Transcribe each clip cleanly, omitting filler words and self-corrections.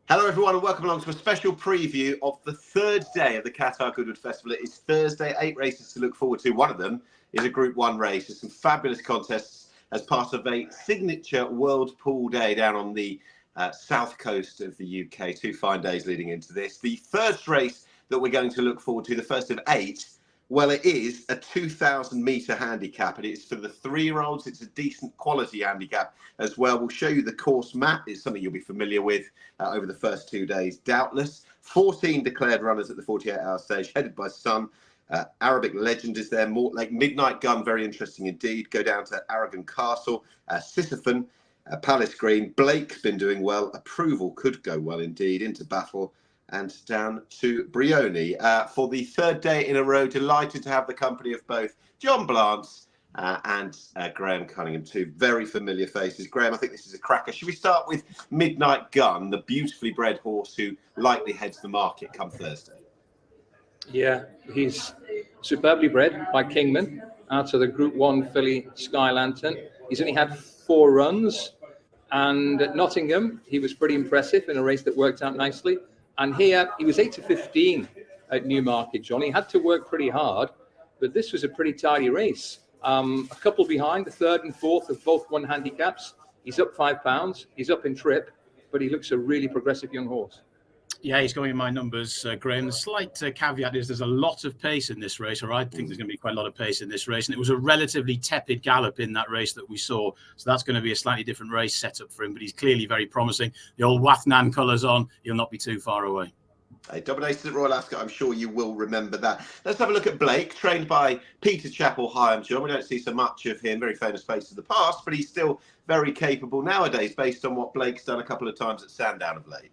Hello everyone and welcome along to a special preview of the third day of the Qatar Goodwood Festival. It is Thursday, 8 races to look forward to. One of them is a Group 1 race. There's some fabulous contests as part of a signature World Pool Day down on the south coast of the UK. 2 fine days leading into this. The first race that we're going to look forward to, the first of 8, well, it is a 2,000 metre handicap, and it's for the 3-year-olds. It's a decent quality handicap as well. We'll show you the course map. It's something you'll be familiar with over the first 2 days, doubtless. 14 declared runners at the 48-hour stage, headed by Sun. Arabic Legend is there. Mortlake, Midnight Gun, very interesting indeed. Go down to Aragon Castle, Sisyphon, Palace Green. Blake's been doing well. Approval could go well indeed. Into Battle and down to Brioni. For the third day in a row, delighted to have the company of both John Blance and Graham Cunningham, 2 very familiar faces. Graham, I think this is a cracker. Should we start with Midnight Gun, the beautifully bred horse who likely heads the market come Thursday? Yeah, he's superbly bred by Kingman out of the Group 1 filly Sky Lantern. He's only had 4 runs, and at Nottingham, he was pretty impressive in a race that worked out nicely. And here, he was 8-15 at Newmarket, John. He had to work pretty hard, but this was a pretty tidy race. A couple behind, the 3rd and 4th have both won handicaps. He's up £5. He's up in trip, but he looks a really progressive young horse. Yeah, he's going in my numbers, Graham. The slight caveat is there's a lot of pace in this race, or I think there's going to be quite a lot of pace in this race. And it was a relatively tepid gallop in that race that we saw. So that's going to be a slightly different race setup for him, but he's clearly very promising. The old Wathnan colours on, he'll not be too far away. He dominated at Royal Ascot. I'm sure you will remember that. Let's have a look at Blake, trained by Peter Chappell-Hyam, John. We don't see so much of him, very famous face of the past, but he's still very capable nowadays based on what Blake's done a couple of times at Sandown of late.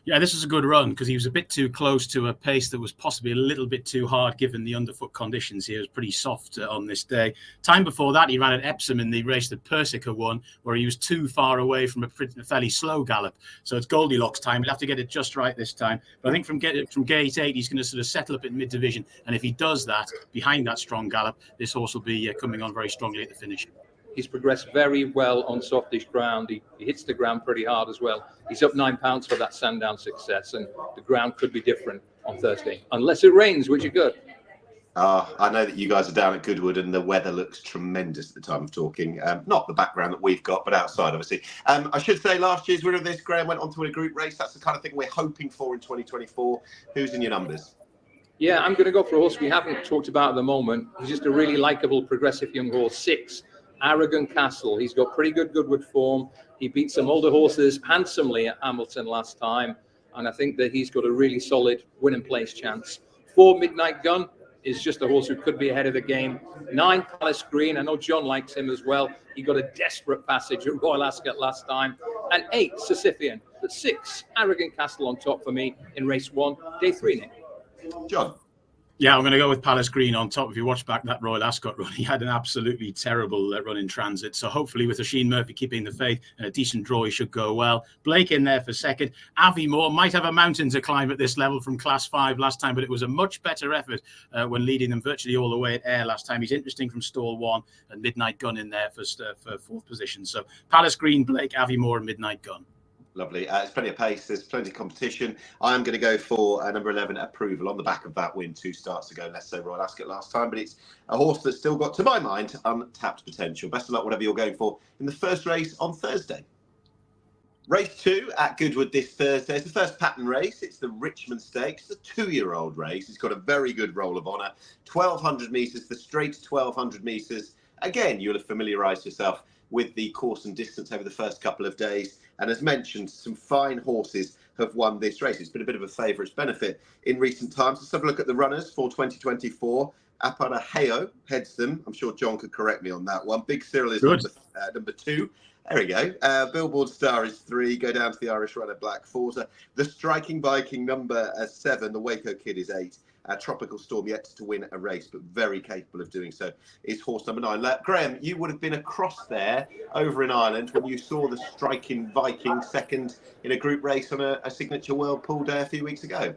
Yeah, this was a good run because he was a bit too close to a pace that was possibly a little bit too hard given the underfoot conditions. He was pretty soft on this day. Time before that, he ran at Epsom in the race that Persica won, where he was too far away from a fairly slow gallop. So it's Goldilocks time. He'll have to get it just right this time. But I think from gate 8, he's going to sort of settle up in mid-division. And if he does that, behind that strong gallop, this horse will be coming on very strongly at the finish. He's progressed very well on softish ground. He hits the ground pretty hard as well. He's up £9 for that Sandown success, and the ground could be different on Thursday, unless it rains, which it could. I know that you guys are down at Goodwood and the weather looks tremendous at the time of talking. Not the background that we've got, but outside, obviously. I should say last year's winner of this, Graham, went on to win a group race. That's the kind of thing we're hoping for in 2024. Who's in your numbers? Yeah, I'm going to go for a horse we haven't talked about at the moment. He's just a really likeable, progressive young horse. 6, Aragon Castle. He's got pretty good Goodwood form. He beat some older horses handsomely at Hamilton last time, and I think that he's got a really solid win and place chance. 4, Midnight Gun is just a horse who could be ahead of the game. 9, Palace Green. I know John likes him as well. He got a desperate passage at Royal Ascot last time. And 8, Sisyphian. But 6, Aragon Castle on top for me in race 1, day 3, Nick. John? Yeah, I'm going to go with Palace Green on top. If you watch back that Royal Ascot run, he had an absolutely terrible run in transit. So hopefully with Oisin Murphy keeping the faith and a decent draw, he should go well. Blake in there for 2nd. Aviemore might have a mountain to climb at this level from Class 5 last time, but it was a much better effort when leading them virtually all the way at Ayr last time. He's interesting from stall 1, and Midnight Gun in there for 4th position. So Palace Green, Blake, Aviemore and Midnight Gun. Lovely. There's plenty of pace. There's plenty of competition. I am going to go for number 11, Approval, on the back of that win 2 starts ago. Let's say Royal Ascot last time, but it's a horse that's still got, to my mind, untapped potential. Best of luck, whatever you're going for in the first race on Thursday. Race 2 at Goodwood this Thursday. It's the first pattern race. It's the Richmond Stakes, it's a 2-year-old race. It's got a very good roll of honour. 1,200 metres, the straight 1,200 metres. Again, you'll have familiarised yourself with the course and distance over the first couple of days. And as mentioned, some fine horses have won this race. It's been a bit of a favourite's benefit in recent times. Let's have a look at the runners for 2024. Aparaheo heads them. I'm sure John could correct me on that one. Big Cyril is number 2. There we go. Billboard Star is 3. Go down to the Irish runner Black Forza. The Striking Viking number 7. The Waco Kid is 8. Tropical Storm yet to win a race, but very capable of doing so, is horse number 9. Graham, you would have been across there over in Ireland when you saw the Striking Viking 2nd in a group race on a signature World Pool Day a few weeks ago.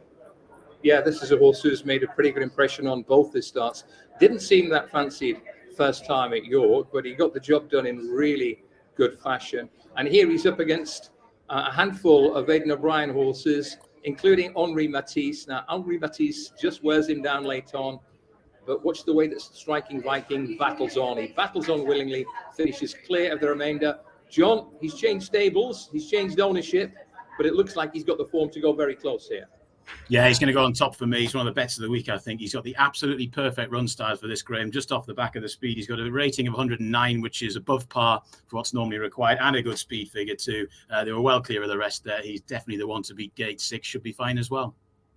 Yeah, this is a horse who's made a pretty good impression on both his starts. Didn't seem that fancied first time at York, but he got the job done in really good fashion. And here he's up against a handful of Aidan O'Brien horses, including Henri Matisse. Now, Henri Matisse just wears him down late on, but watch the way that Striking Viking battles on. He battles on willingly, finishes clear of the remainder. John, he's changed stables, he's changed ownership, but it looks like he's got the form to go very close here. Yeah, he's going to go on top for me. He's one of the bets of the week, I think. He's got the absolutely perfect run style for this, Graham, just off the back of the speed. He's got a rating of 109, which is above par for what's normally required, and a good speed figure too. They were well clear of the rest there. He's definitely the one to beat. Gate 6 should be fine as well.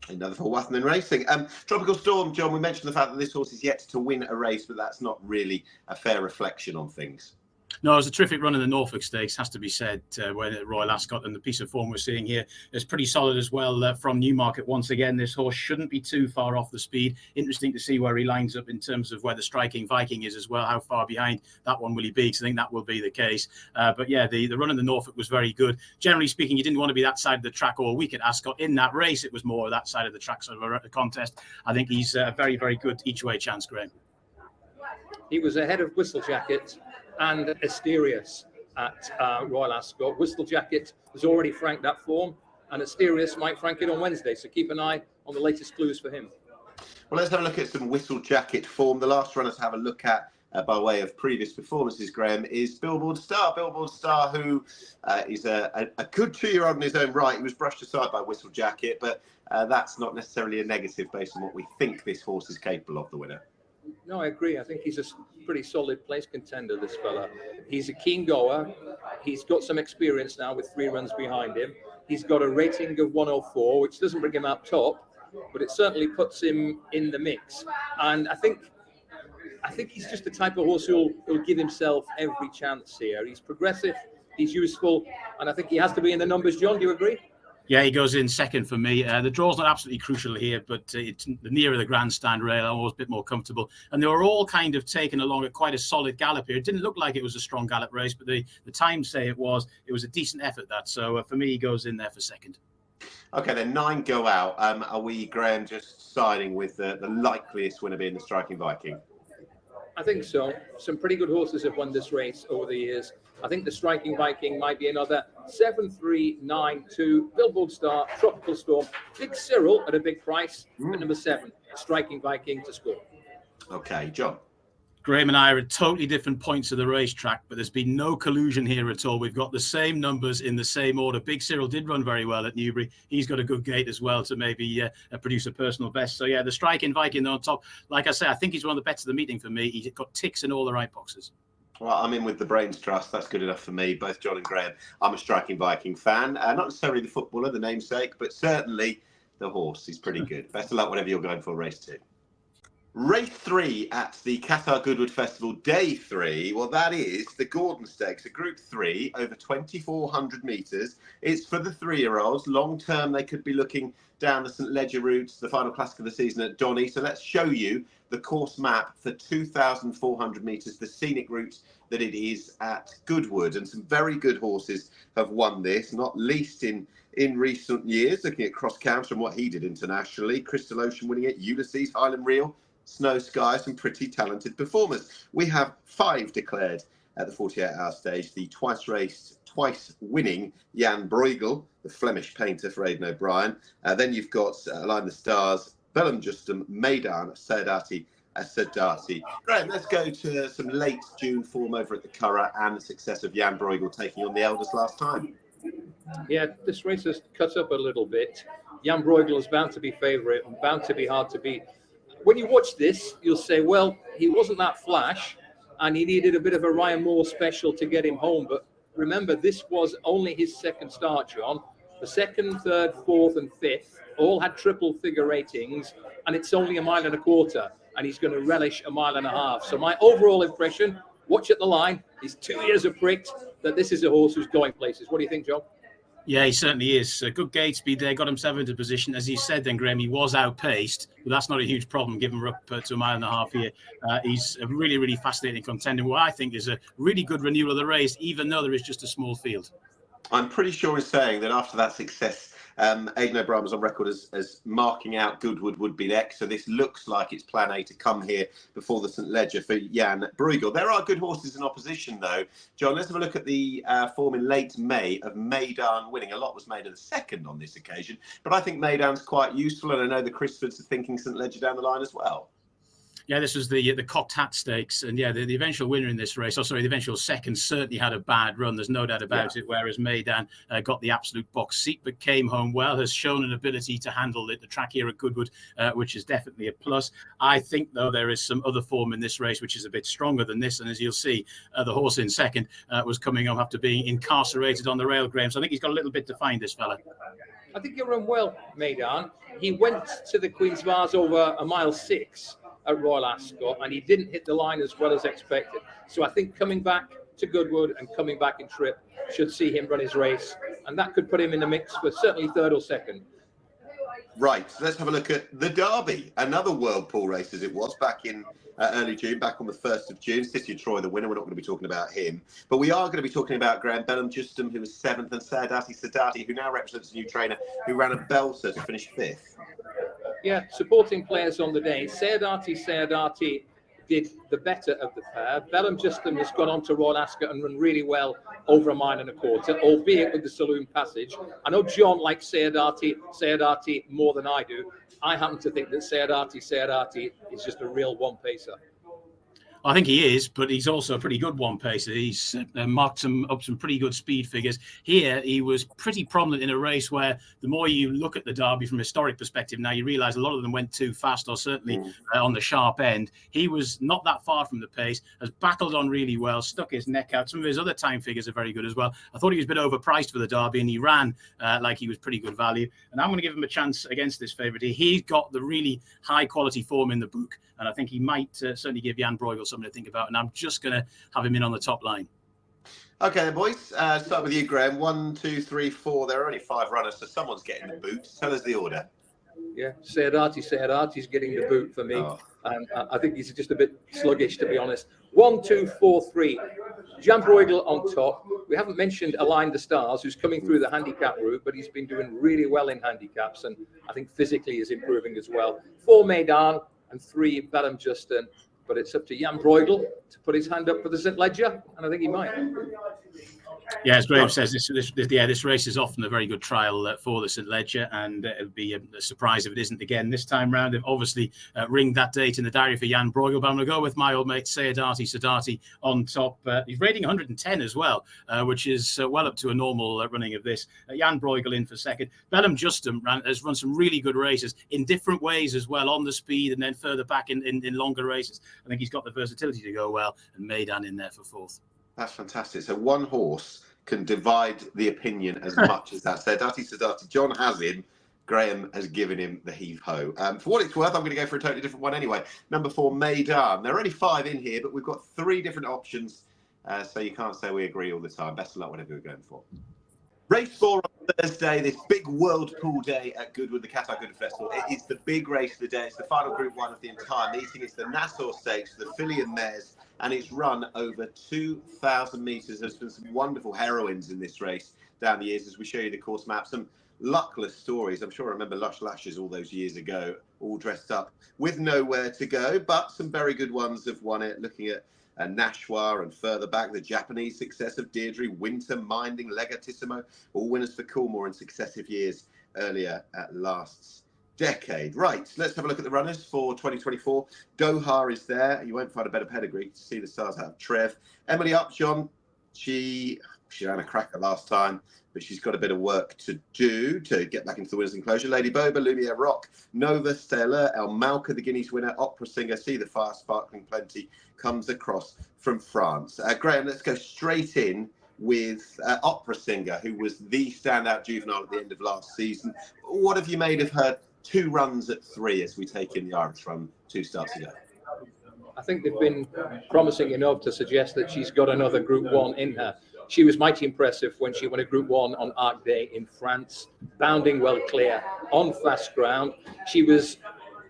Another for Watherman Racing. Tropical Storm, John, we mentioned the fact that this horse is yet to win a race, but that's not really a fair reflection on things. No, it was a terrific run in the Norfolk Stakes, has to be said, when at Royal Ascot, and the piece of form we're seeing here is pretty solid as well from Newmarket. Once again, this horse shouldn't be too far off the speed. Interesting to see where he lines up in terms of where the Striking Viking is as well. How far behind that one will he be? Because I think that will be the case. But yeah, the run in the Norfolk was very good. Generally speaking, you didn't want to be that side of the track all week at Ascot. In that race, it was more that side of the track sort of a contest. I think he's a very, very good each way chance, Graham. He was ahead of Whistlejacket and Asterius at Royal Ascot. Whistlejacket has already franked that form, and Asterius might frank it on Wednesday, so keep an eye on the latest clues for him. Well, let's have a look at some Whistlejacket form. The last runner to have a look at by way of previous performances, Graham, is Billboard Star. Billboard Star, who is a good 2-year-old in his own right. He was brushed aside by Whistlejacket, but that's not necessarily a negative based on what we think this horse is capable of, the winner. No, I agree. I think he's a pretty solid place contender, this fella. He's a keen goer. He's got some experience now with 3 runs behind him. He's got a rating of 104, which doesn't bring him up top, but it certainly puts him in the mix. And I think he's just the type of horse who'll give himself every chance here. He's progressive, he's useful, and I think he has to be in the numbers. John, do you agree? Yeah, he goes in second for me. The draw's not absolutely crucial here, but it's the nearer the grandstand rail, I'm always a bit more comfortable. And they were all kind of taken along at quite a solid gallop here. It didn't look like it was a strong gallop race, but the times say it was. It was a decent effort, that. So for me, he goes in there for second. Okay, then 9 go out. Are we, Graham, just siding with the likeliest winner being the Striking Viking? I think so. Some pretty good horses have won this race over the years. I think the Striking Viking might be another 7-3-9-2. Billboard Star, Tropical Storm, Big Cyril at a big price, at number 7, Striking Viking to score. Okay, John. Graham and I are at totally different points of the racetrack, but there's been no collusion here at all. We've got the same numbers in the same order. Big Cyril did run very well at Newbury. He's got a good gate as well to maybe produce a personal best. So yeah, the Striking Viking on top. Like I say, I think he's one of the bets of the meeting for me. He's got ticks in all the right boxes. Well, I'm in with the Brains Trust. That's good enough for me. Both John and Graham. I'm a Striking Viking fan. Not necessarily the footballer, the namesake, but certainly the horse. He's pretty good. Best of luck whatever you're going for race 2. Race 3 at the Qatar Goodwood Festival, day 3. Well, that is the Gordon Stakes, a Group 3 over 2,400 metres. It's for the 3-year-olds. Long term, they could be looking down the St Leger route, the final classic of the season at Donny. So let's show you the course map for 2,400 metres, the scenic route that it is at Goodwood. And some very good horses have won this, not least in recent years, looking at Cross Country and what he did internationally. Crystal Ocean winning it, Ulysses, Highland Reel, Snow Sky, some pretty talented performers. We have 5 declared at the 48-hour stage. The twice-raced, twice-winning Jan Bruegel, the Flemish painter for Aidan O'Brien. Then you've got Align the Stars, Bellum Justum, Maidan, Sadati, Graham, let's go to some late June form over at the Curragh and the success of Jan Bruegel taking on the elders last time. Yeah, this race has cut up a little bit. Jan Bruegel is bound to be favourite and bound to be hard to beat. When you watch this, you'll say, well, he wasn't that flash and he needed a bit of a Ryan Moore special to get him home. But remember, this was only his second start, John. The 2nd, 3rd, 4th and 5th all had triple figure ratings, and it's only 1.25 miles, and he's going to relish 1.5 miles. So my overall impression, watch at the line, he's 2 years of pricked, that this is a horse who's going places. What do you think, John? Yeah, he certainly is. Good gate speed there, got himself into position. As you said then, Graham, he was outpaced, but that's not a huge problem, given we're up to 1.5 miles here. He's a really, really fascinating contender, what I think is a really good renewal of the race, even though there is just a small field. I'm pretty sure he's saying that after that success Aidan O'Brien was on record as marking out Goodwood would be next. So this looks like it's plan A to come here before the St Ledger for Jan Bruegel. There are good horses in opposition, though. John, let's have a look at the form in late May of Maidan winning. A lot was made of the second on this occasion, but I think Maidan's quite useful, and I know the Crisfords are thinking St Ledger down the line as well. Yeah, this was the Cocked Hat Stakes, and yeah, the eventual winner in this race, the eventual second, certainly had a bad run. There's no doubt about it. Whereas Maidan got the absolute box seat, but came home well, has shown an ability to handle the track here at Goodwood, which is definitely a plus. I think, though, there is some other form in this race which is a bit stronger than this, and as you'll see, the horse in second was coming home after being incarcerated on the rail, Graham. So I think he's got a little bit to find, this fella. I think he'll run well, Maidan. He went to the Queen's Vase over a mile 6 at Royal Ascot, and he didn't hit the line as well as expected. So I think coming back to Goodwood and coming back in trip should see him run his race, and that could put him in the mix for certainly third or second. Right, so let's have a look at the Derby, another World Pool race as it was back in early June, back on the 1st of June. City of Troy, the winner. We're not going to be talking about him, but we are going to be talking about Graham Bellum Justum, who was 7th, and Sadati, who now represents a new trainer, who ran a belter to finish 5th. Yeah, supporting players on the day. Sadati did the better of the pair. Bellum Justum has gone on to Royal Ascot and run really well over a mile and a quarter, albeit with the saloon passage. I know John likes Sadati more than I do. I happen to think that Sadati is just a real one-pacer. I think he is, but he's also a pretty good one pacer. He's marked up some pretty good speed figures. Here, he was pretty prominent in a race where the more you look at the Derby from a historic perspective, now you realise a lot of them went too fast, or certainly on the sharp end. He was not that far from the pace, has battled on really well, stuck his neck out. Some of his other time figures are very good as well. I thought he was a bit overpriced for the Derby, and he ran like he was pretty good value. And I'm going to give him a chance against this favourite. He's got the really high quality form in the book, and I think he might certainly give Jan Bruegel something to think about, and I'm just going to have him in on the top line. Okay, then, boys. Start with you, Graham. 1, 2, 3, 4. There are only 5 runners, so someone's getting the boot. Tell us the order. Yeah, Sadati's getting the boot for me. And I think he's just a bit sluggish, to be honest. 1, 2, 4, 3. Jan Bruegel on top. We haven't mentioned Align the Stars, who's coming through the handicap route, but he's been doing really well in handicaps, and I think physically is improving as well. 4, Maidan, and 3, Bellum Justum. But it's up to Jan Bruegel to put his hand up for the St Ledger, and I think he might. Yeah, as Graham says, this race is often a very good trial for the St Ledger, and it would be a surprise if it isn't again this time round. They've obviously ringed that date in the diary for Jan Bruegel, but I'm going to go with my old mate Sadati on top. He's rating 110 as well, which is well up to a normal running of this. Jan Bruegel in for second. Bellum Justum has run some really good races in different ways as well, on the speed and then further back in longer races. I think he's got the versatility to go well, and Maidan in there for 4th. That's fantastic. So one horse can divide the opinion as much as that. Sadati. John has him. Graham has given him the heave-ho. For what it's worth, I'm going to go for a totally different one anyway. Number 4, Maidan. There are only 5 in here, but we've got 3 different options, so you can't say we agree all the time. Best of luck, whatever you're going for. Race 4 on Thursday, this big World Pool Day at Goodwood, the Qatar Goodwood Festival. It is the big race of the day. It's the final Group 1 of the entire meeting. It's the Nassau Stakes, the Phillies Mares, and it's run over 2,000 metres. There's been some wonderful heroines in this race down the years as we show you the course map. Some luckless stories. I'm sure I remember Lush Lashes all those years ago, all dressed up with nowhere to go, but some very good ones have won it. Looking at Nashua, and further back, the Japanese success of Deirdre, Winter, Minding, Legatissimo, all winners for Coolmore in successive years earlier at last decade. Right, let's have a look at the runners for 2024. Doha is there. You won't find a better pedigree to see the stars out of Trev. Emily Upjohn, she ran a cracker last time, but she's got a bit of work to do to get back into the winners' enclosure. Lady Boba, Lumiere Rock, Nova, Stella, El Malka, the Guineas winner, Opera Singer, See the Fire, Sparkling Plenty, comes across from France. Graham, let's go straight in with Opera Singer, who was the standout juvenile at the end of last season. What have you made of her 2 runs at 3 as we take in the Irish run 2 starts ago? I think they've been promising enough to suggest that she's got another Group 1 in her. She was mighty impressive when she won a Group 1 on Arc Day in France, bounding well clear on fast ground. She was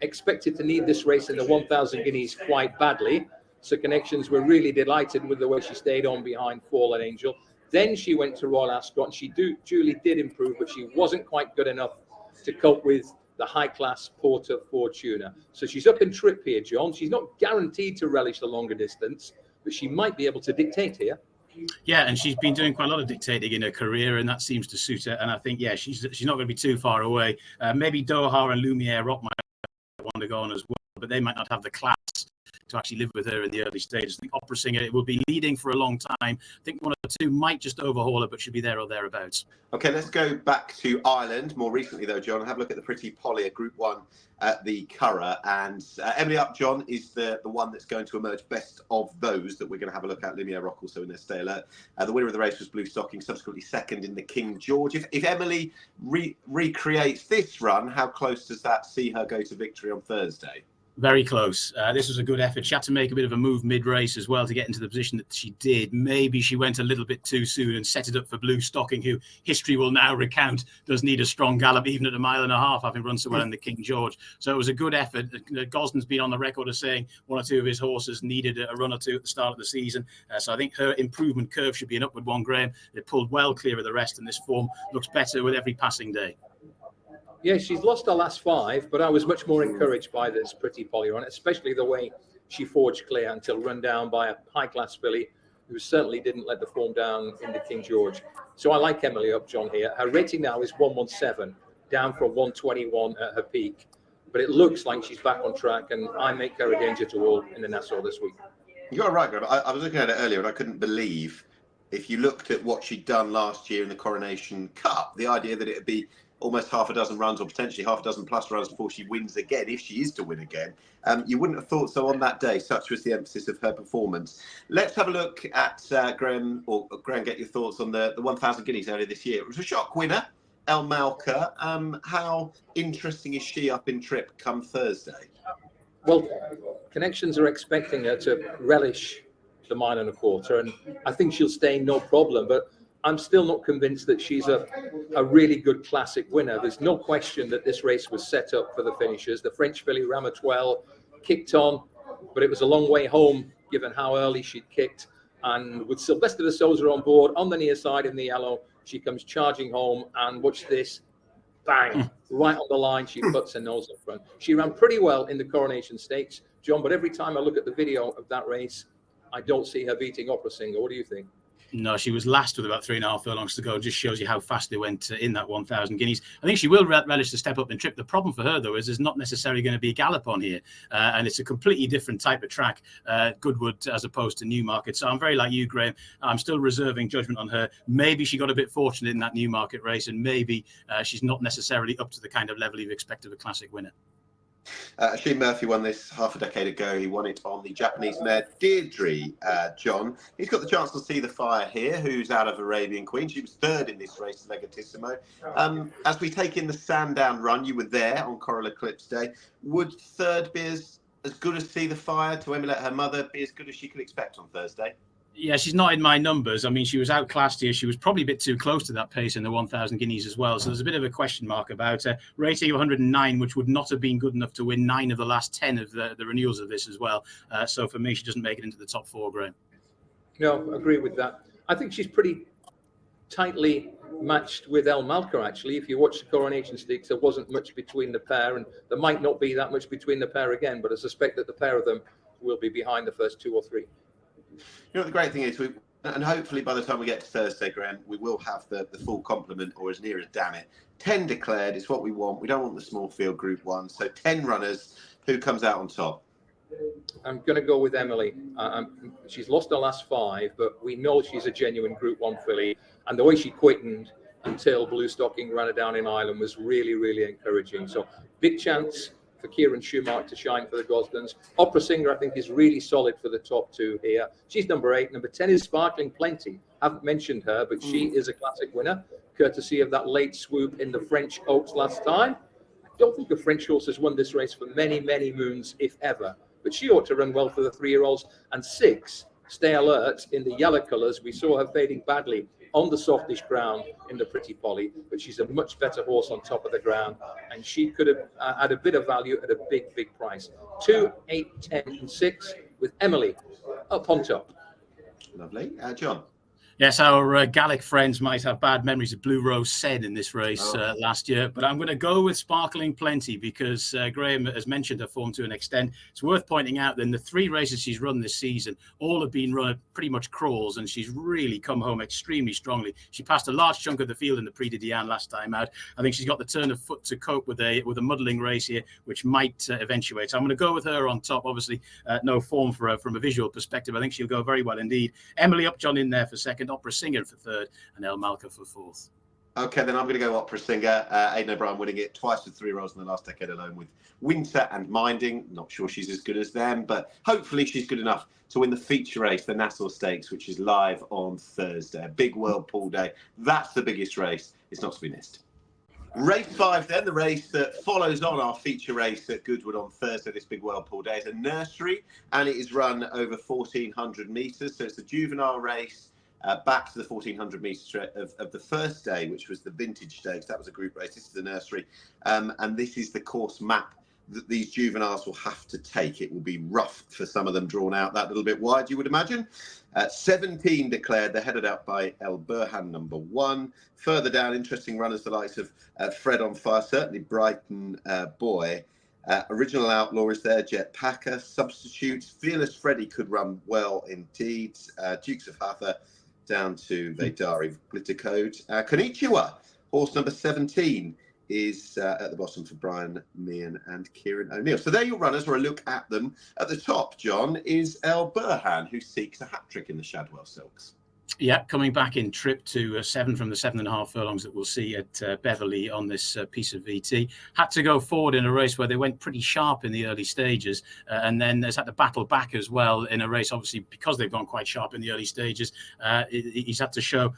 expected to need this race in the 1,000 guineas quite badly, so Connections were really delighted with the way she stayed on behind Fallen Angel. Then she went to Royal Ascot, and she duly did improve, but she wasn't quite good enough to cope with the high-class Porter Fortuna. So she's up in trip here, John. She's not guaranteed to relish the longer distance, but she might be able to dictate here. Yeah, and she's been doing quite a lot of dictating in her career, and that seems to suit her. And I think, yeah, she's not going to be too far away. Maybe Doha and Lumiere Rock might want to go on as well, but they might not have the class to actually live with her in the early stages. I think Opera Singer, it will be leading for a long time. I think one or two might just overhaul her, but should be there or thereabouts. Okay, let's go back to Ireland more recently, though, John. Have a look at the Pretty Polly at Group 1 at the Curragh. And Emily Upjohn is the one that's going to emerge best of those that we're going to have a look at. Lumiere Rock also in their Stay Alert. The winner of the race was Blue Stocking, subsequently second in the King George. If Emily recreates this run, how close does that see her go to victory on Thursday? Very close. This was a good effort. She had to make a bit of a move mid-race as well to get into the position that she did. Maybe she went a little bit too soon and set it up for Blue Stocking, who history will now recount does need a strong gallop, even at a mile and a half, having run so well in the King George. So it was a good effort. Gosden's been on the record of saying one or two of his horses needed a run or two at the start of the season. So I think her improvement curve should be an upward one, Graham. They pulled well clear of the rest, and this form looks better with every passing day. Yeah, she's lost her last 5, but I was much more encouraged by this Pretty Polly run, especially the way she forged clear until run down by a high-class filly who certainly didn't let the form down in the King George. So I like Emily Upjohn here. Her rating now is 117, down from 121 at her peak. But it looks like she's back on track, and I make her a danger to all in the Nassau this week. You're right, Graham. I was looking at it earlier, and I couldn't believe, if you looked at what she'd done last year in the Coronation Cup, the idea that it would be almost half a dozen runs, or potentially half a dozen plus runs before she wins again, if she is to win again. You wouldn't have thought so on that day. Such was the emphasis of her performance. Let's have a look at Graham, or Graham, get your thoughts on the 1,000 guineas earlier this year. It was a shock winner, El Malka. How interesting is she up in trip come Thursday? Well, connections are expecting her to relish the mile and a quarter, and I think she'll stay no problem, but I'm still not convinced that she's a really good classic winner. There's no question that this race was set up for the finishers. The French filly Ramatuelle kicked on, but it was a long way home given how early she'd kicked. And with Sylvester de Souza on board on the near side in the yellow, she comes charging home, and watch this, bang, right on the line, she puts her nose up front. She ran pretty well in the Coronation Stakes, John, but every time I look at the video of that race, I don't see her beating Opera Singer. What do you think? No, she was last with about 3.5 furlongs to go. Just shows you how fast they went in that 1,000 guineas. I think she will relish the step up in trip. The problem for her, though, is there's not necessarily going to be a gallop on here. And it's a completely different type of track, Goodwood as opposed to Newmarket. So I'm very like you, Graham. I'm still reserving judgment on her. Maybe she got a bit fortunate in that Newmarket race, and maybe she's not necessarily up to the kind of level you expect of a classic winner. Shane Murphy won this half a decade ago. He won it on the Japanese mare Deirdre, John. He's got the chance to see the fire here, who's out of Arabian Queen. She was third in this race, Legatissimo. As we take in the Sandown run, you were there on Coral Eclipse Day. Would third be as good as See the Fire to emulate her mother, be as good as she could expect on Thursday? Yeah, she's not in my numbers. I mean, she was outclassed here. She was probably a bit too close to that pace in the 1,000 guineas as well. So there's a bit of a question mark about her. Rating of 109, which would not have been good enough to win 9 of the last 10 of the renewals of this as well. So for me, she doesn't make it into the top 4, Graham. No, I agree with that. I think she's pretty tightly matched with El Malka, actually. If you watch the Coronation Stakes, there wasn't much between the pair, and there might not be that much between the pair again, but I suspect that the pair of them will be behind the first 2 or 3. You know, the great thing is, and hopefully by the time we get to Thursday, Graham, we will have the full complement, or as near as damn it. 10 declared is what we want. We don't want the small field Group 1. So 10 runners. Who comes out on top? I'm going to go with Emily. She's lost her last 5, but we know she's a genuine Group 1 filly. And the way she quickened until Blue Stocking ran her down in Ireland was really, really encouraging. So big chance for Kieran Schumacher to shine for the Gosdens. Opera Singer, I think, is really solid for the top 2 here. She's number 8. Number 10 is Sparkling Plenty. Haven't mentioned her, but she is a classic winner, courtesy of that late swoop in the French Oaks last time. I don't think a French horse has won this race for many, many moons, if ever. But she ought to run well for the 3-year-olds. And 6, Stay Alert in the yellow colours. We saw her fading badly on the softish ground in the Pretty Polly, but she's a much better horse on top of the ground, and she could have had a bit of value at a big, big price. 2, 8, 10, and 6 with Emily up on top. Lovely. John? Yes, our Gallic friends might have bad memories of Blue Rose Said in this race last year, but I'm going to go with Sparkling Plenty because Graham has mentioned her form to an extent. It's worth pointing out that in the 3 races she's run this season, all have been run at pretty much crawls, and she's really come home extremely strongly. She passed a large chunk of the field in the Prix de Diane last time out. I think she's got the turn of foot to cope with a muddling race here, which might eventuate. So I'm going to go with her on top. Obviously, no form for her from a visual perspective. I think she'll go very well indeed. Emily Upjohn in there for second, Opera Singer for third, and El Malka for fourth. Okay, then I'm going to go Opera Singer. Aidan O'Brien winning it twice with 3 rolls in the last decade alone with Winter and Minding. Not sure she's as good as them, but hopefully she's good enough to win the feature race, the Nassau Stakes, which is live on Thursday. A big World Pool Day. That's the biggest race. It's not to be missed. Race 5 then, the race that follows on our feature race at Goodwood on Thursday, this big World Pool Day, is a Nursery, and it is run over 1,400 metres. So it's a juvenile race. Back to the 1,400 metres of the first day, which was the Vintage Stakes. That was a group race. This is the Nursery. And this is the course map that these juveniles will have to take. It will be rough for some of them, drawn out that little bit wide, you would imagine. 17 declared. They're headed out by El Burhan, number 1. Further down, interesting runners, the likes of Fred on Fire, certainly Brighton Boy. Original Outlaw is there, Jet Packer. Substitutes, Fearless Freddy could run well indeed. Dukes of Hathor down to Vaidari Glitter Code. Konnichiwa, horse number 17, is at the bottom for Brian Meehan and Kieran O'Neill. So there are your runners, or a look at them. At the top, John, is El Burhan, who seeks a hat-trick in the Shadwell Silks. Yeah, coming back in trip to 7 from the 7.5 furlongs that we'll see at Beverley on this piece of VT. Had to go forward in a race where they went pretty sharp in the early stages, and then has had to battle back as well in a race, obviously, because they've gone quite sharp in the early stages. He's had to show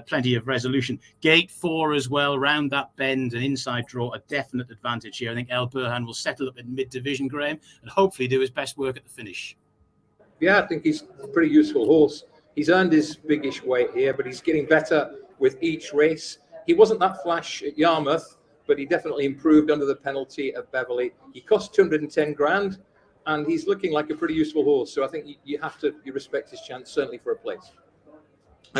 plenty of resolution. Gate 4 as well, round that bend, an inside draw, a definite advantage here. I think El Burhan will settle up in mid-division, Graham, and hopefully do his best work at the finish. Yeah, I think he's a pretty useful horse. He's earned his biggish weight here, but he's getting better with each race. He wasn't that flash at Yarmouth, but he definitely improved under the penalty at Beverley. He cost 210 grand, and he's looking like a pretty useful horse. So I think you respect his chance, certainly for a place.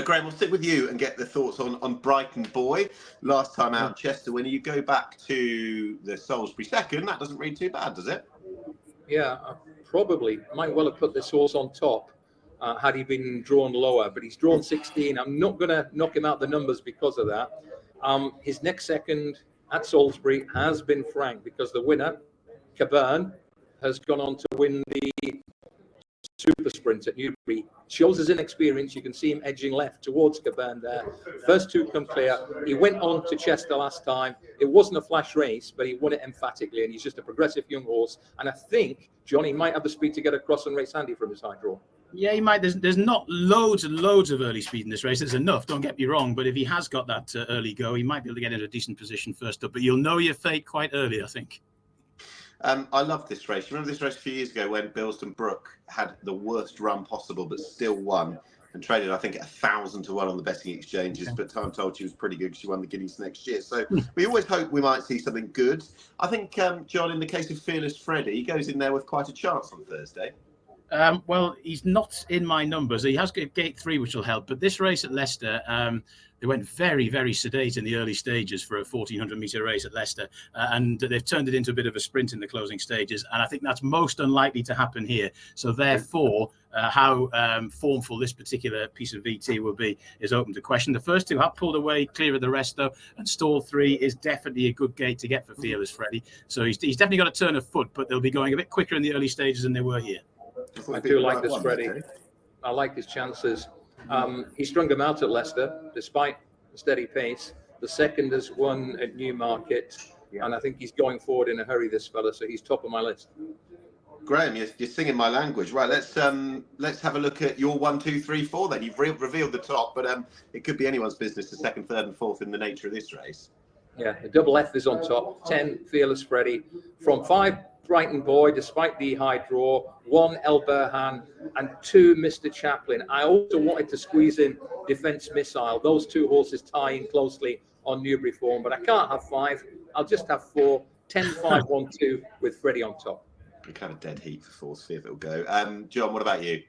Graham, we'll stick with you and get the thoughts on Brighton Boy. Last time out, Chester winner. You go back to the Salisbury second. That doesn't read too bad, does it? Yeah, probably. Might well have put this horse on top. Had he been drawn lower, but he's drawn 16. I'm not going to knock him out the numbers because of that. His next second at Salisbury has been Frank, because the winner, Caburn, has gone on to win the Super Sprint at Newbury. Shows his inexperience. You can see him edging left towards Caburn there. First 2 come clear. He went on to Chester last time. It wasn't a flash race, but he won it emphatically, and he's just a progressive young horse. And I think Johnny might have the speed to get across and race handy from his high draw. Yeah, he might. There's not loads and loads of early speed in this race. There's enough, don't get me wrong. But if he has got that early go, he might be able to get into a decent position first up. But you'll know your fate quite early, I think. I love this race. Remember this race a few years ago when Bilston Brook had the worst run possible, but still won and traded, I think, 1,000 to 1 on the betting exchanges. But time told she was pretty good because she won the Guineas next year. So we always hope we might see something good. I think, John, in the case of Fearless Freddy, he goes in there with quite a chance on Thursday. Well, he's not in my numbers. He has got gate 3, which will help. But this race at Leicester, they went very, very sedate in the early stages for a 1,400-metre race at Leicester. And they've turned it into a bit of a sprint in the closing stages. And I think that's most unlikely to happen here. So therefore, how formful this particular piece of VT will be is open to question. The first 2 have pulled away clear of the rest, though. And stall 3 is definitely a good gate to get for Fearless Freddy. So he's definitely got a turn of foot, but they'll be going a bit quicker in the early stages than they were here. I do like this Freddy. I like his chances. He strung him out at Leicester, despite a steady pace. The second has won at Newmarket, and I think he's going forward in a hurry, this fella, so he's top of my list. Graham, you're singing my language. Right, let's have a look at your 1, 2, 3, 4 then. You've revealed the top, but it could be anyone's business, the second, third and fourth in the nature of this race. Yeah, the double F is on top. 10, Fearless Freddy. From 5, Brighton Boy, despite the high draw. 1, El Burhan, and 2, Mr. Chaplin. I also wanted to squeeze in Defence Missile. Those 2 horses tie in closely on Newbury form, but I can't have 5. I'll just have 4. 10, 5, 1, 2 with Freddie on top. Kind of dead heat for fourth, see if it'll go. John, what about you?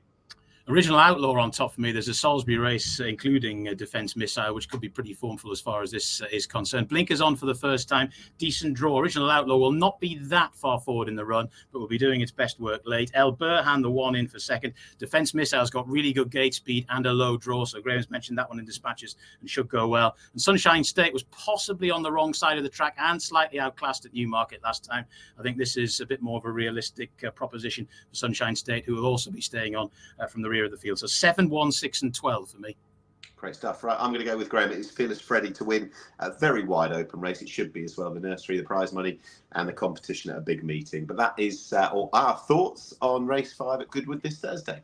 Original Outlaw on top for me. There's a Salisbury race, including a Defence Missile, which could be pretty formful as far as this is concerned. Blinkers on for the first time. Decent draw. Original Outlaw will not be that far forward in the run, but will be doing its best work late. El Burhan, the one in for second. Defence Missile's got really good gate speed and a low draw, so Graham's mentioned that one in dispatches and should go well. And Sunshine State was possibly on the wrong side of the track and slightly outclassed at Newmarket last time. I think this is a bit more of a realistic proposition for Sunshine State, who will also be staying on from the rear of the field. So 7, 1, 6 and 12 for me. Great stuff. Right, I'm going to go with Graham. It's Fearless Freddy to win a very wide open race. It should be as well. The Nursery, the prize money and the competition at a big meeting. But that is all our thoughts on race 5 at Goodwood this Thursday.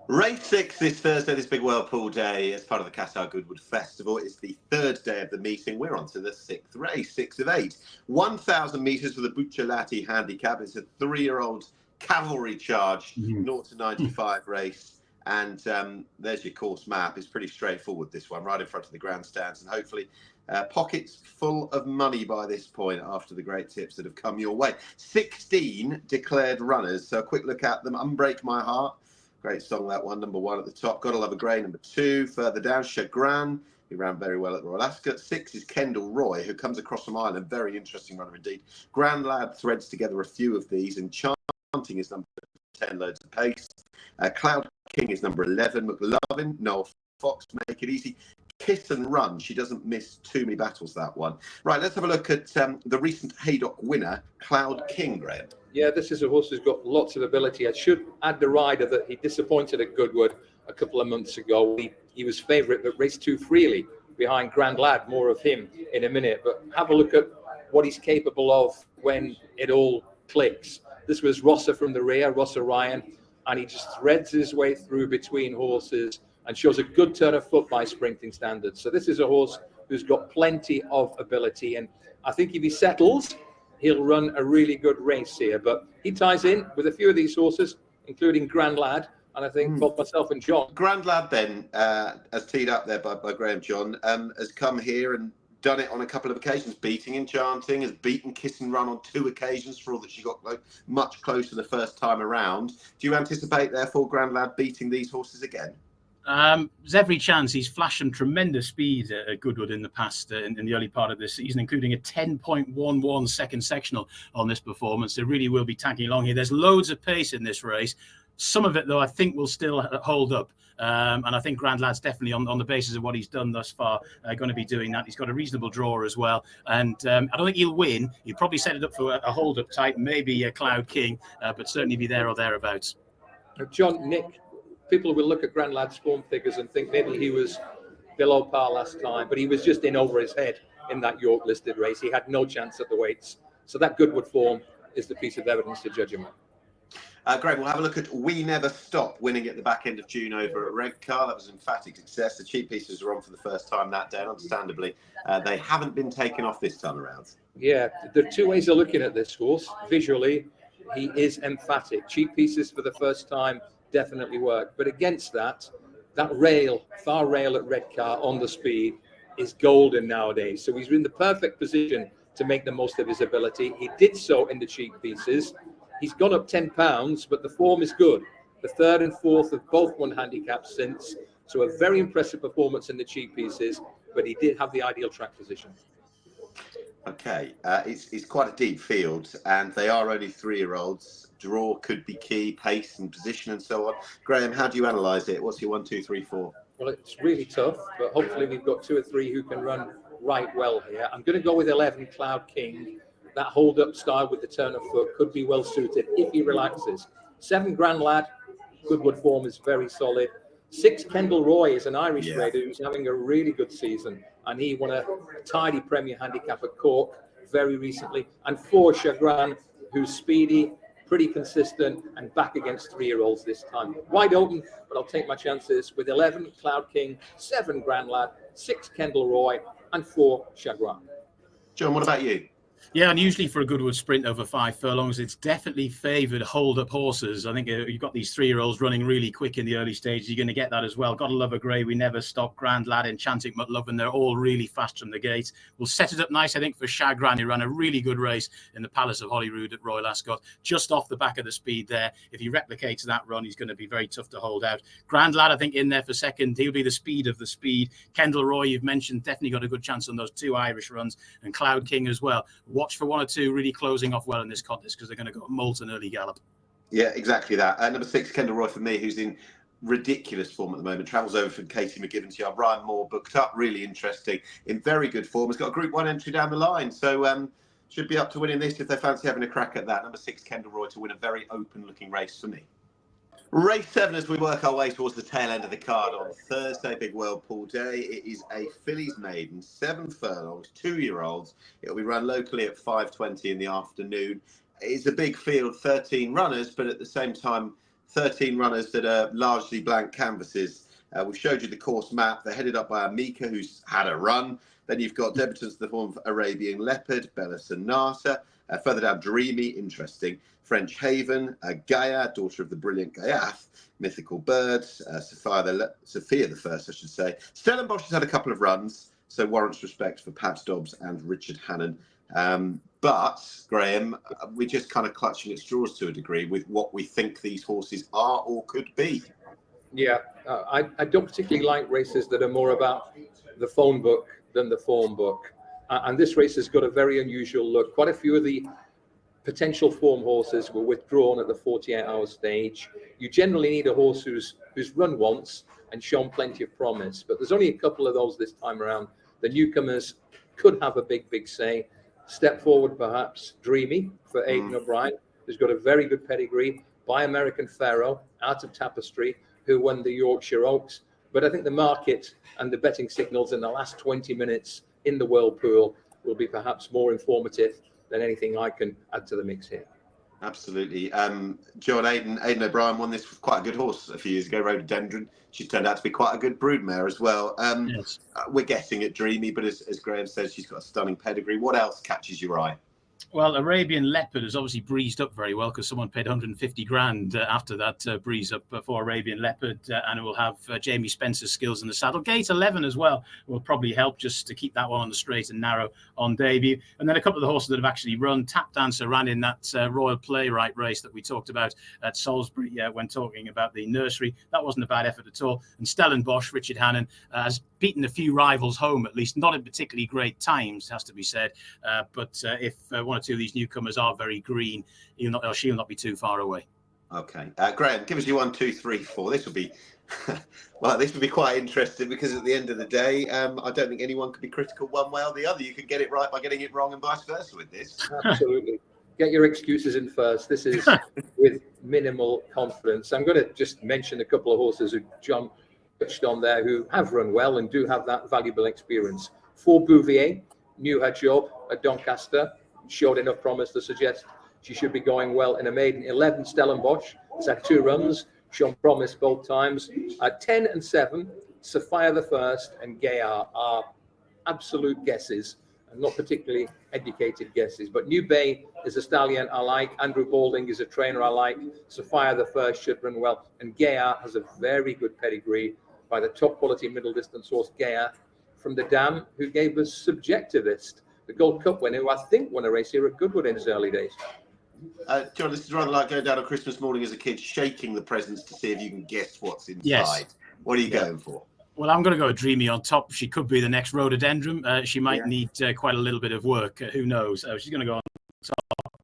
Race 6 this Thursday, this big Whirlpool Day as part of the Qatar Goodwood Festival. It's the third day of the meeting. We're on to the 6th race, 6 of 8. 1,000 metres for the Balati Handicap. It's a 3-year-old cavalry charge, 0 to 95 race. And there's your course map. It's pretty straightforward, this one, right in front of the grandstands. And hopefully pockets full of money by this point after the great tips that have come your way. 16 declared runners. So a quick look at them. Unbreak My Heart. Great song, that one. Number 1 at the top. Gotta Love a Grey, number 2. Further down, Chagrin, who ran very well at the Royal Ascot. 6 is Kendall Roy, who comes across from Ireland. Very interesting runner indeed. Grand Lad threads together a few of these. And Chanting is number 10, Loads of Pace. Cloud King is number 11. McLovin, Noel Fox, Make It Easy. Kiss and Run. She doesn't miss too many battles, that one. Right, let's have a look at the recent Haydock winner, Cloud King, Graham. Yeah, this is a horse who's got lots of ability. I should add the rider that he disappointed at Goodwood a couple of months ago. He was favourite, but raced too freely behind Grand Lad. More of him in a minute. But have a look at what he's capable of when it all clicks. This was Rosser from the rear, Rosser Ryan, and he just threads his way through between horses and shows a good turn of foot by sprinting standards. So this is a horse who's got plenty of ability. And I think if he settles, he'll run a really good race here. But he ties in with a few of these horses, including Grand Lad. And I think both myself and John. Grand Lad then, as teed up there by Graham John, has come here and done it on a couple of occasions, beating Enchanting, has beaten Kiss and Run on 2 occasions for all that she got much closer the first time around. Do you anticipate, therefore, Grand Lad beating these horses again? There's every chance. He's flashed some tremendous speed at Goodwood in the past, in the early part of this season, including a 10.11 second sectional on this performance. They really will be tagging along here. There's loads of pace in this race. Some of it, though, I think will still hold up. And I think Grand Lad's definitely on the basis of what he's done thus far, going to be doing that. He's got a reasonable draw as well. And I don't think he'll win. He'll probably set it up for a hold-up type, maybe a Cloud King, but certainly be there or thereabouts. John, Nick, people will look at Grand Lad's form figures and think maybe he was below par last time, but he was just in over his head in that York listed race. He had no chance at the weights. So that Goodwood form is the piece of evidence to judge him on. Greg, we'll have a look at We Never Stop, winning at the back end of June over at Redcar. That was an emphatic success. The cheap pieces are on for the first time that day, and understandably, they haven't been taken off this time around. Yeah, there are 2 ways of looking at this horse. Visually, he is emphatic. Cheap pieces for the first time definitely work. But against that rail, far rail at Redcar on the speed is golden nowadays. So he's in the perfect position to make the most of his ability. He did so in the cheap pieces. He's gone up 10 pounds, but the form is good. The 3rd and 4th have both won handicaps since. So a very impressive performance in the cheap pieces, but he did have the ideal track position. Okay, it's quite a deep field, and they are only 3-year-olds. Draw could be key, pace and position and so on. Graham, how do you analyse it? What's your 1, 2, 3, 4? Well, it's really tough, but hopefully we've got 2 or 3 who can run right well here. I'm going to go with 11, Cloud King. That hold-up style with the turn of foot could be well suited if he relaxes. 7, Grand Lad, Goodwood form is very solid. 6, Kendall Roy is an Irish trader who's having a really good season, and he won a tidy Premier Handicap at Cork very recently. And 4, Chagrin, who's speedy, pretty consistent, and back against 3-year-olds this time. Wide open, but I'll take my chances with 11, Cloud King, 7, Grand Lad, 6, Kendall Roy, and 4, Chagrin. John, what about you? Yeah, and usually for a Goodwood sprint over 5 furlongs, it's definitely favoured hold-up horses. I think you've got these 3-year-olds running really quick in the early stages. You're going to get that as well. Gotta Love a Grey, We Never Stop, Grand Lad, Enchanting McLovin. They're all really fast from the gate. We'll set it up nice, I think, for Chagrin, who ran a really good race in the Palace of Holyrood at Royal Ascot, just off the back of the speed there. If he replicates that run, he's going to be very tough to hold out. Grand Lad, I think, in there for second. He'll be the speed of the speed. Kendall Roy, you've mentioned, definitely got a good chance on those 2 Irish runs, and Cloud King as well. Watch for 1 or 2 really closing off well in this contest, because they're going to go molten early gallop. Yeah, exactly that. Number 6, Kendall Roy for me, who's in ridiculous form at the moment. Travels over from Katie McGivern's yard. Ryan Moore booked up, really interesting, in very good form. Has got a Group 1 entry down the line, so should be up to winning this if they fancy having a crack at that. Number 6, Kendall Roy, to win a very open-looking race for me. Race 7, as we work our way towards the tail end of the card on Thursday, big Whirlpool day. It is a Phillies Maiden, 7 furlongs, 2-year-olds. It'll be run locally at 5:20 in the afternoon. It's a big field, 13 runners, but at the same time, 13 runners that are largely blank canvases. We've showed you the course map. They're headed up by Amika, who's had a run. Then you've got debutants in the form of Arabian Leopard, Bella Sonata. Further down, Dreamy, interesting. French Haven, Gaia, daughter of the brilliant Gaiath, Mythical Birds, Sophia the First, I should say. Stellenbosch has had a couple of runs, so warrants respect for Pabs Dobbs and Richard Hannon. But, Graham, we're just kind of clutching at straws to a degree with what we think these horses are or could be. Yeah, I don't particularly like races that are more about the phone book than the form book. And this race has got a very unusual look. Quite a few of the potential form horses were withdrawn at the 48-hour stage. You generally need a horse who's run once and shown plenty of promise, but there's only a couple of those this time around. The newcomers could have a big say. Step Forward, perhaps, Dreamy for Aidan O'Brien, who's got a very good pedigree. By American Pharaoh, out of Tapestry, who won the Yorkshire Oaks. But I think the market and the betting signals in the last 20 minutes in the Whirlpool will be perhaps more informative than anything I can add to the mix here. Absolutely. John, Aidan O'Brien won this with quite a good horse a few years ago, Rhododendron. She's turned out to be quite a good broodmare as well. Yes. We're guessing at Dreamy, but as Graham says, she's got a stunning pedigree. What else catches your eye? Well, Arabian Leopard has obviously breezed up very well, because someone paid 150 grand after that breeze up for Arabian Leopard, and it will have Jamie Spencer's skills in the saddle. Gate 11 as well will probably help just to keep that one on the straight and narrow on debut. And then a couple of the horses that have actually run. Tap Dancer ran in that Royal Playwright race that we talked about at Salisbury when talking about the Nursery. That wasn't a bad effort at all. And Stellenbosch, Richard Hannon, has beaten a few rivals home, at least not in particularly great times, has to be said. But if one or two of these newcomers are very green, she'll not be too far away. Okay, Graham, give us your 1, 2, 3, 4. This will be well, this will be quite interesting, because at the end of the day, I don't think anyone could be critical one way or the other. You could get it right by getting it wrong, and vice versa with this. Absolutely. Get your excuses in first. This is with minimal confidence. I'm going to just mention a couple of horses who John touched on there, who have run well and do have that valuable experience. For Bouvier, knew her job at Doncaster, showed enough promise to suggest she should be going well in a maiden. 11, Stellenbosch, has had 2 runs, shown promise both times. 10 and 7, Sophia the First and Gaia are absolute guesses, and not particularly educated guesses. But New Bay is a stallion I like. Andrew Balding is a trainer I like. Sophia the First should run well. And Gaia has a very good pedigree by the top quality middle distance horse Gaia from the Dam, who gave us Subjectivist, the Gold Cup winner, who I think won a race here at Goodwood in his early days. John, this is rather like going down on Christmas morning as a kid, shaking the presents to see if you can guess what's inside. Yes. What are you going for? Well, I'm going to go Dreamy on top. She could be the next Rhododendron. She might need quite a little bit of work. Who knows? She's going to go on top.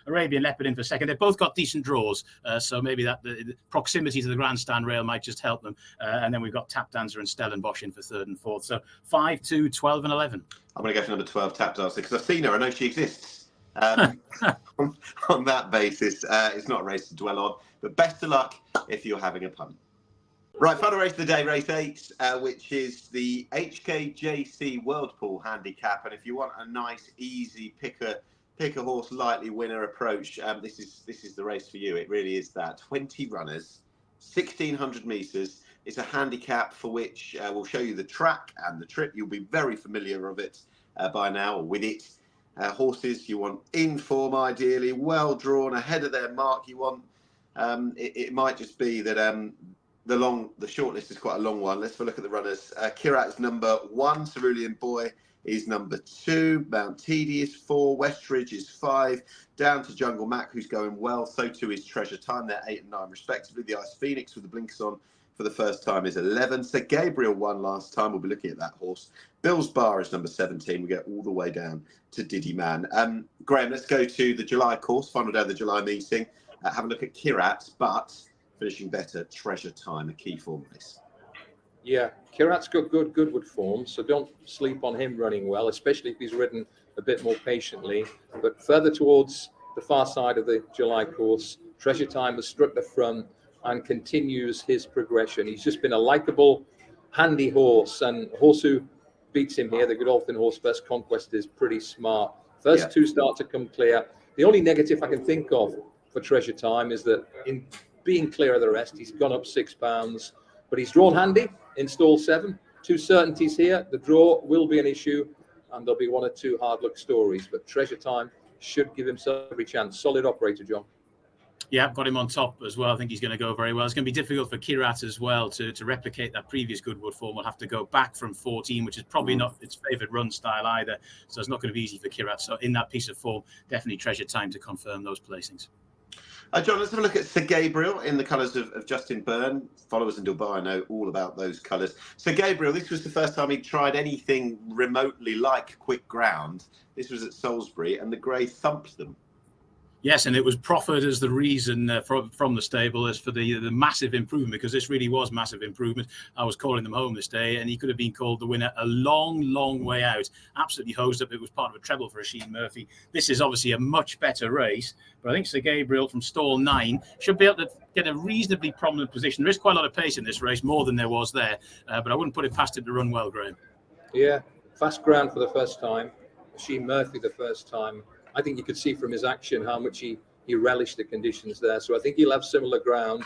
Arabian Leopard in for second. They've both got decent draws, so maybe that the proximity to the grandstand rail might just help them. And then we've got Tap Dancer and Stellenbosch in for third and fourth. So 5, 2, 12 and 11. I'm going to go for number 12, Tap Dancer, because I've seen her. I know she exists. On that basis, it's not a race to dwell on, but best of luck if you're having a punt. Right, final race of the day, race 8, which is the HKJC Whirlpool Handicap. And if you want a nice, easy pick a horse lightly winner approach, this is the race for you. It really is that. 20 runners, 1,600 metres. It's a handicap for which we'll show you the track and the trip. You'll be very familiar of it by now, or with it. horses you want in form, ideally, well drawn, ahead of their mark. You want, it might just be that the short list is quite a long one. Let's have a look at the runners. Kirat's number 1, Cerulean Boy is number 2, Mount Teedy is 4, Westridge is 5, down to Jungle Mac, who's going well. So too is Treasure Time. They're 8 and 9 respectively. The Ice Phoenix with the blinkers on for the first time is 11. So Gabriel won last time. We'll be looking at that horse. Bill's Bar is number 17. We get all the way down to Diddy Man. Graham, let's go to the July course, final day of the July meeting. Have a look at Kirat, but finishing better, Treasure Time, a key form race. Yeah, Kirat's got good Goodwood form, so don't sleep on him running well, especially if he's ridden a bit more patiently. But further towards the far side of the July course, Treasure Time has struck the front and continues his progression. He's just been a likeable, handy horse, and a horse who beats him here, the Godolphin horse, First Conquest, is pretty smart. First two start to come clear. The only negative I can think of for Treasure Time is that in being clear of the rest, he's gone up 6 pounds, but he's drawn handy in stall 7. 2 certainties here. The draw will be an issue, and there'll be 1 or 2 hard luck stories, but Treasure Time should give himself every chance. Solid operator, John. Yeah, got him on top as well. I think he's going to go very well. It's going to be difficult for Kirat as well to replicate that previous Goodwood form. We'll have to go back from 14, which is probably not its favourite run style either. So it's not going to be easy for Kirat. So in that piece of form, definitely Treasure Time to confirm those placings. John, let's have a look at Sir Gabriel in the colours of Justin Byrne. Followers in Dubai know all about those colours. Sir Gabriel, this was the first time he tried anything remotely like quick ground. This was at Salisbury, and the grey thumped them. Yes, and it was proffered as the reason from the stable as for the massive improvement, because this really was massive improvement. I was calling them home this day, and he could have been called the winner a long, long way out. Absolutely hosed up. It was part of a treble for Oisin Murphy. This is obviously a much better race, but I think Sir Gabriel from stall 9 should be able to get a reasonably prominent position. There is quite a lot of pace in this race, more than there was there, but I wouldn't put it past him to run well, Graham. Yeah, fast ground for the first time. Oisin Murphy the first time. I think you could see from his action how much he relished the conditions there. So I think he'll have similar ground.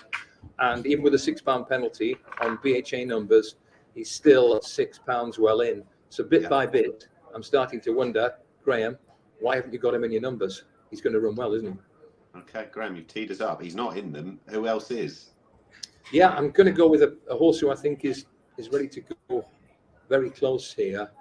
And even with a £6 penalty on BHA numbers, he's still at £6 well in. So bit by bit, I'm starting to wonder, Graham, why haven't you got him in your numbers? He's going to run well, isn't he? Okay, Graham, you've teed us up. He's not in them. Who else is? Yeah, I'm going to go with a horse who I think is ready to go very close here.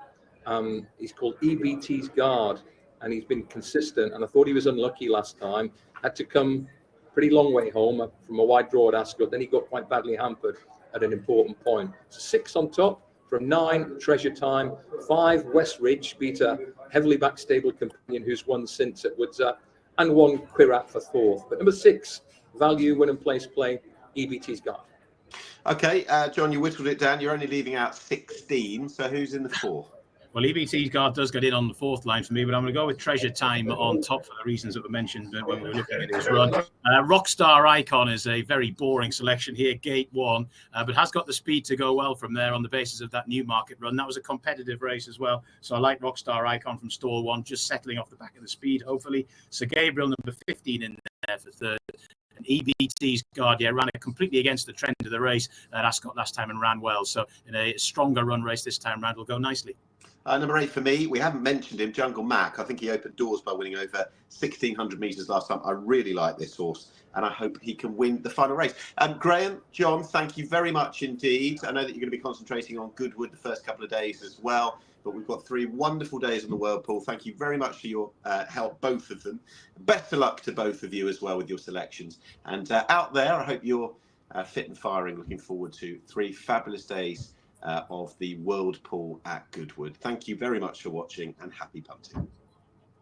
He's called EBT's Guard. And he's been consistent, and I thought he was unlucky last time. Had to come pretty long way home from a wide draw at Ascot. Then he got quite badly hampered at an important point. So 6 on top from 9, Treasure Time. 5, Westridge, beat a heavily backed stable companion who's won since at Woodsa, and 1, Kirat for 4th. But number 6, value, win and place play, EBT's Guard. Okay, John, you whittled it down. You're only leaving out 16. So who's in the 4? Well, EBT's Guard does get in on the 4th line for me, but I'm going to go with Treasure Time on top for the reasons that were mentioned when we were looking at his run. Rockstar Icon is a very boring selection here, gate 1, but has got the speed to go well from there on the basis of that Newmarket run. That was a competitive race as well, so I like Rockstar Icon from stall 1, just settling off the back of the speed, hopefully. Sir Gabriel, number 15 in there for 3rd. And EBT's Guard, ran it completely against the trend of the race at Ascot last time and ran well. So in a stronger run race this time round will go nicely. Number 8 for me, we haven't mentioned him, Jungle Mac. I think he opened doors by winning over 1,600 metres last time. I really like this horse, and I hope he can win the final race. Graham, John, thank you very much indeed. I know that you're going to be concentrating on Goodwood the first couple of days as well, but we've got 3 wonderful days on the Whirlpool. Thank you very much for your help, both of them. Best of luck to both of you as well with your selections. And out there, I hope you're fit and firing. Looking forward to 3 fabulous days of the Whirlpool at Goodwood. Thank you very much for watching, and happy punting.